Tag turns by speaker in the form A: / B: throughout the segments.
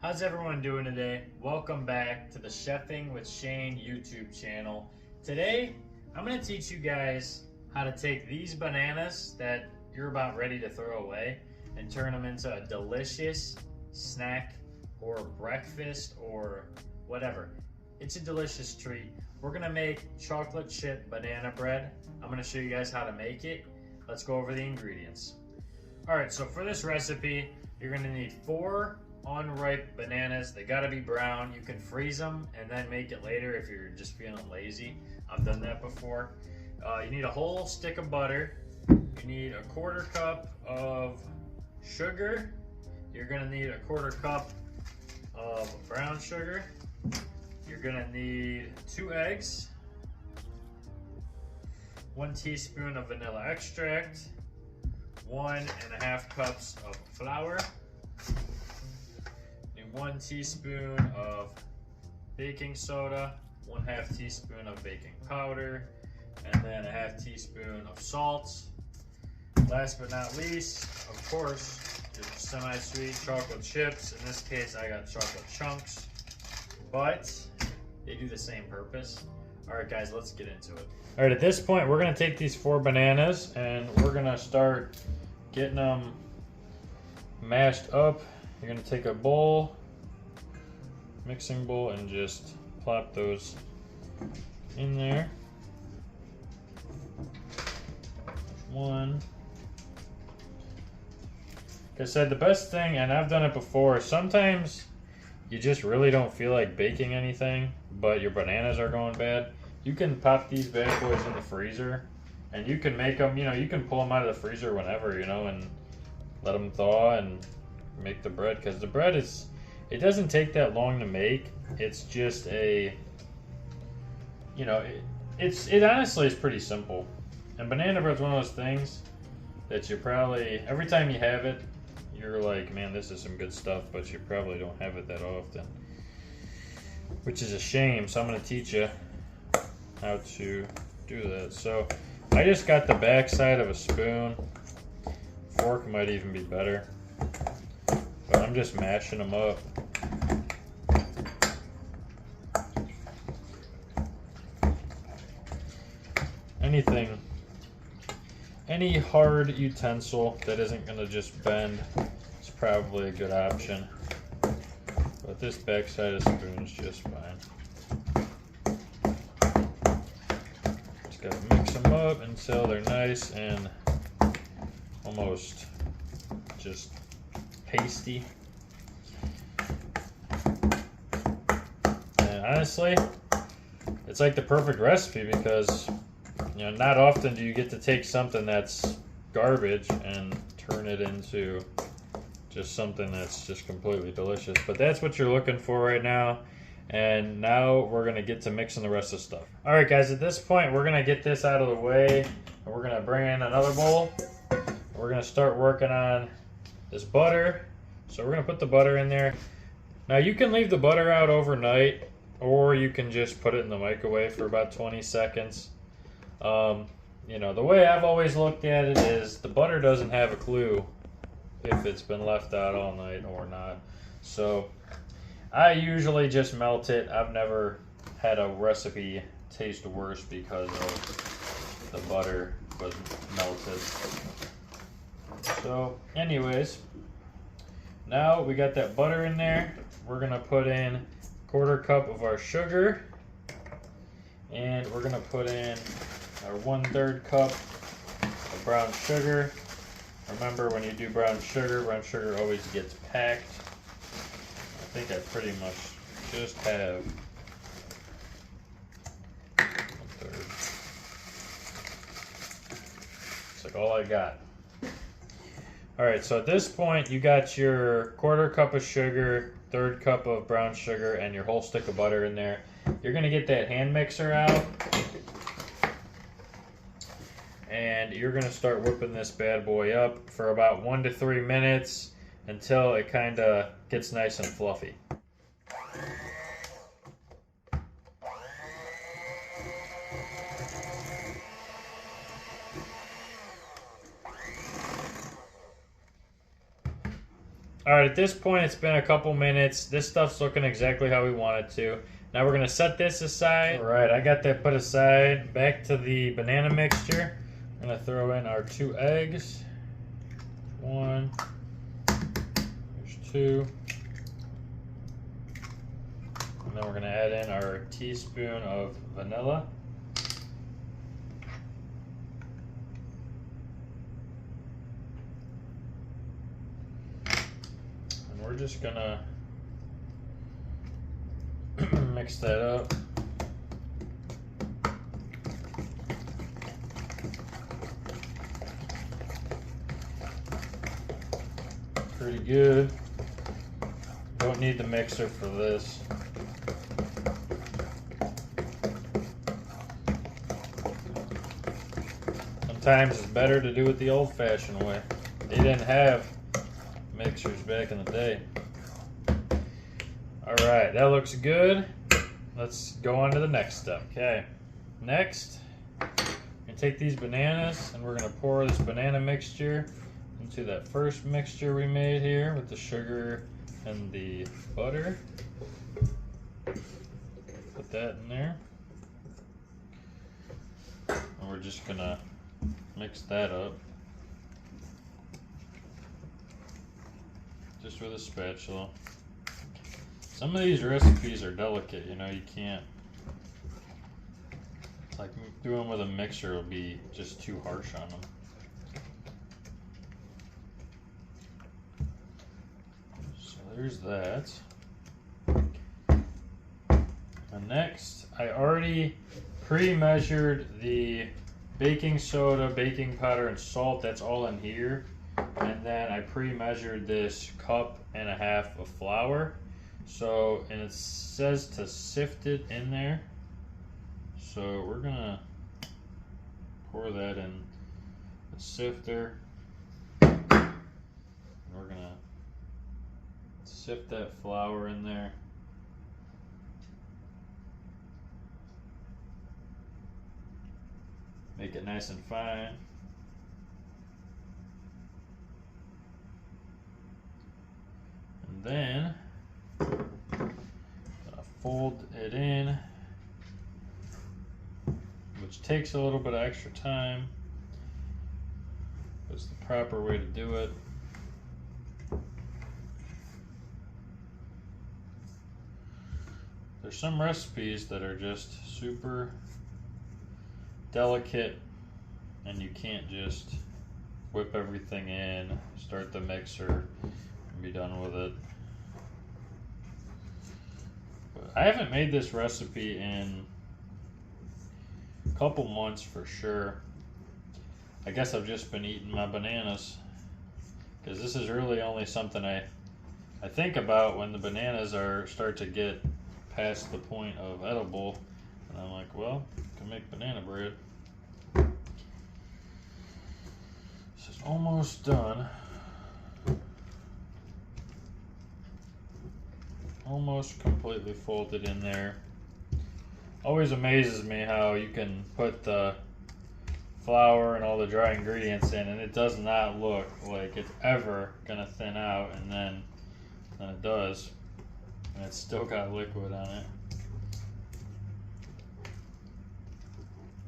A: How's everyone doing today? Welcome back to the Chefing with Shane YouTube channel. Today, I'm going to teach you guys how to take these bananas that you're about ready to throw away and turn them into a delicious snack or breakfast or whatever. It's a delicious treat. We're going to make chocolate chip banana bread. I'm going to show you guys how to make it. Let's go over the ingredients. Alright, so for this recipe, you're going to need 4 unripe bananas. They gotta be brown. You can freeze them and then make it later if you're just feeling lazy. I've done that before. You need a whole stick of butter. You need a 1/4 cup of sugar. You're gonna need a 1/4 cup of brown sugar. You're gonna need 2 eggs, 1 teaspoon of vanilla extract, 1½ cups of flour, 1 teaspoon of baking soda, 1/2 teaspoon of baking powder, and then 1/2 teaspoon of salt. Last but not least, of course, your semi-sweet chocolate chips. In this case, I got chocolate chunks, but they do the same purpose. All right, guys, let's get into it. All right, at this point, we're gonna take these 4 bananas and we're gonna start getting them mashed up. You're gonna take a bowl, mixing bowl, and just plop those in there. 1. Like I said, the best thing, and I've done it before, sometimes you just really don't feel like baking anything, but your bananas are going bad. You can pop these bad boys in the freezer, and you can make them, you can pull them out of the freezer whenever, and let them thaw and make the bread, because the bread it doesn't take that long to make. It's just it honestly is pretty simple. And banana bread's one of those things that you probably, every time you have it, you're like, man, this is some good stuff, but you probably don't have it that often, which is a shame. So I'm going to teach you how to do that. So I just got the back side of a spoon. Fork might even be better. But I'm just mashing them up. Any hard utensil that isn't going to just bend is probably a good option. But this backside of the spoon is just fine. Just got to mix them up until they're nice and almost just pasty. And honestly, it's like the perfect recipe because not often do you get to take something that's garbage and turn it into just something that's just completely delicious. But that's what you're looking for right now. And now we're gonna get to mixing the rest of the stuff. All right, guys, at this point, we're gonna get this out of the way and we're gonna bring in another bowl. We're gonna start working on this butter. So we're gonna put the butter in there. Now you can leave the butter out overnight, or you can just put it in the microwave for about 20 seconds. The way I've always looked at it is the butter doesn't have a clue if it's been left out all night or not. So I usually just melt it. I've never had a recipe taste worse because of the butter was melted. So anyways, now we got that butter in there. We're gonna put in 1/4 cup of our sugar, and we're gonna put in our 1/3 cup of brown sugar. Remember, when you do brown sugar always gets packed. I think I pretty much just have 1/3. It's like all I got. Alright, so at this point you got your 1/4 cup of sugar, 1/3 cup of brown sugar, and your whole stick of butter in there. You're going to get that hand mixer out, and you're going to start whipping this bad boy up for about 1 to 3 minutes until it kind of gets nice and fluffy. Alright, at this point it's been a couple minutes. This stuff's looking exactly how we want it to. Now we're going to set this aside. Alright, I got that put aside. Back to the banana mixture. I'm going to throw in our 2 eggs. 1. There's 2. And then we're going to add in our teaspoon of vanilla. We're just gonna mix that up. Pretty good. Don't need the mixer for this. Sometimes it's better to do it the old-fashioned way. They didn't have mixers back in the day. Alright, that looks good. Let's go on to the next step. Okay, next, we're going to take these bananas and we're going to pour this banana mixture into that first mixture we made here with the sugar and the butter. Put that in there. And we're just going to mix that up. Just with a spatula. Some of these recipes are delicate, you know, you can't, like doing with a mixer will be just too harsh on them. So there's that. And next, I already pre-measured the baking soda, baking powder, and salt. That's all in here. And then I pre-measured this 1.5 cups of flour. So, and it says to sift it in there. So we're gonna pour that in the sifter. And we're gonna sift that flour in there. Make it nice and fine. And then fold it in, which takes a little bit of extra time. It's the proper way to do it. There's some recipes that are just super delicate and you can't just whip everything in, start the mixer, and be done with it. I haven't made this recipe in a couple months for sure. I guess I've just been eating my bananas, because this is really only something I think about when the bananas start to get past the point of edible, and I'm like, well, I can make banana bread. This is almost done. Almost completely folded in there. Always amazes me how you can put the flour and all the dry ingredients in and it does not look like it's ever gonna thin out, and then it does, and it's still got liquid on it.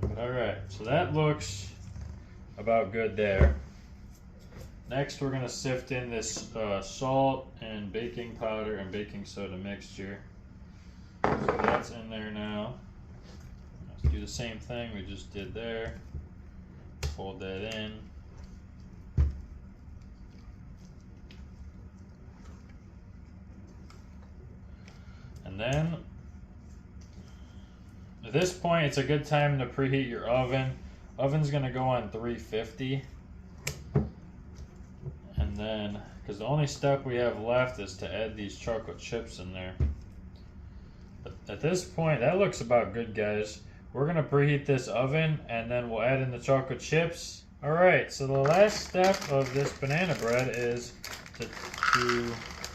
A: But alright, so that looks about good there. Next, we're going to sift in this salt and baking powder and baking soda mixture. So that's in there now. Let's do the same thing we just did there. Fold that in. And then, at this point, it's a good time to preheat your oven. Oven's going to go on 350. And then, because the only step we have left is to add these chocolate chips in there. But at this point, that looks about good, guys. We're going to preheat this oven, and then we'll add in the chocolate chips. Alright, so the last step of this banana bread is to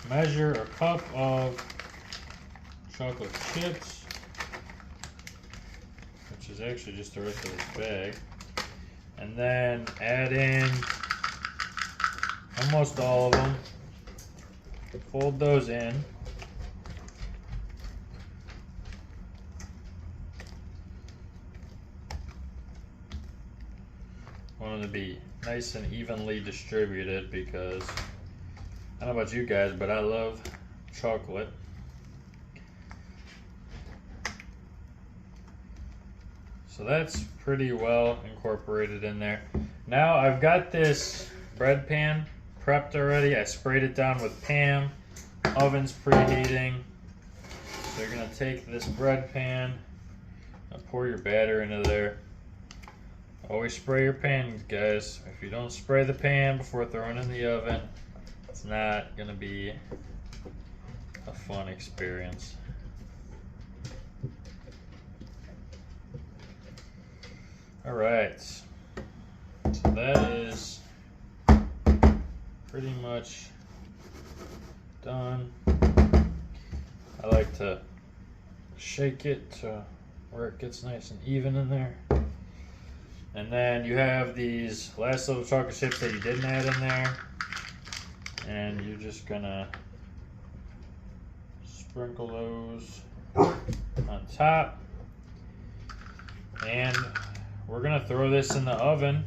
A: measure a cup of chocolate chips, which is actually just the rest of this bag. And then add in almost all of them. fold those in. Want them to be nice and evenly distributed because I don't know about you guys, but I love chocolate. So that's pretty well incorporated in there. Now I've got this bread pan prepped already. I sprayed it down with Pam. Oven's preheating. So you're gonna take this bread pan and pour your batter into there. Always spray your pan, guys. If you don't spray the pan before throwing it in the oven, it's not gonna be a fun experience. All right, so that is pretty much done. I like to shake it to where it gets nice and even in there. And then you have these last little chocolate chips that you didn't add in there. And you're just gonna sprinkle those on top. And we're gonna throw this in the oven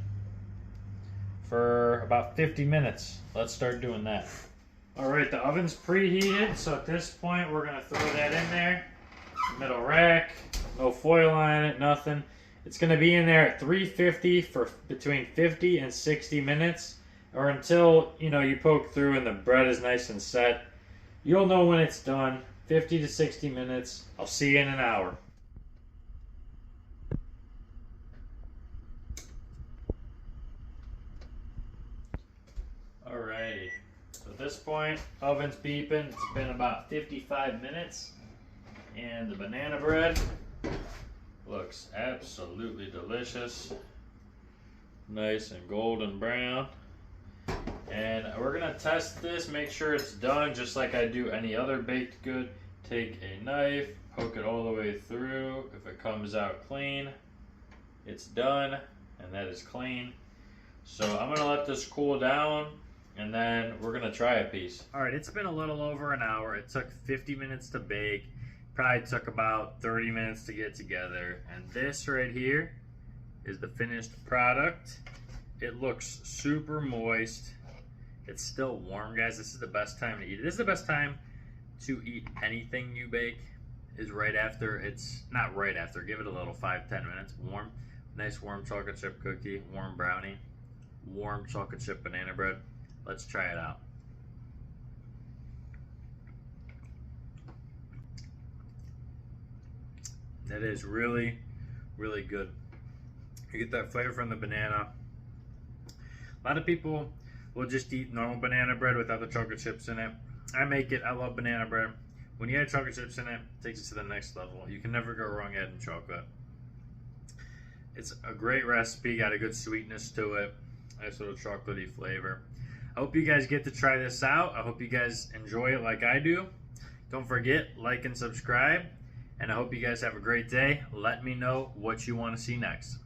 A: for about 50 minutes. Let's start doing that. All right, the oven's preheated, so at this point we're gonna throw that in there. Middle rack, no foil on it, nothing. It's gonna be in there at 350 for between 50 and 60 minutes, or until you poke through and the bread is nice and set. You'll know when it's done. 50 to 60 minutes. I'll see you in an hour. Alrighty, so at this point, oven's beeping. It's been about 55 minutes, and the banana bread looks absolutely delicious. Nice and golden brown. And we're gonna test this, make sure it's done just like I do any other baked good. Take a knife, poke it all the way through. If it comes out clean, it's done, and that is clean. So I'm gonna let this cool down, and then we're gonna try a piece. All right, it's been a little over an hour. It took 50 minutes to bake. Probably took about 30 minutes to get together. And this right here is the finished product. It looks super moist. It's still warm, guys. This is the best time to eat it. This is the best time to eat anything you bake, is right after. It's not right after. Give it a little 5-10 minutes. Warm, nice warm chocolate chip cookie, warm brownie, warm chocolate chip banana bread. Let's try it out. That is really, really good. You get that flavor from the banana. A lot of people will just eat normal banana bread without the chocolate chips in it. I make it. I love banana bread. When you add chocolate chips in it, it takes it to the next level. You can never go wrong adding chocolate. It's a great recipe. Got a good sweetness to it. Nice little chocolatey flavor. I hope you guys get to try this out. I hope you guys enjoy it like I do. Don't forget, like and subscribe. And I hope you guys have a great day. Let me know what you want to see next.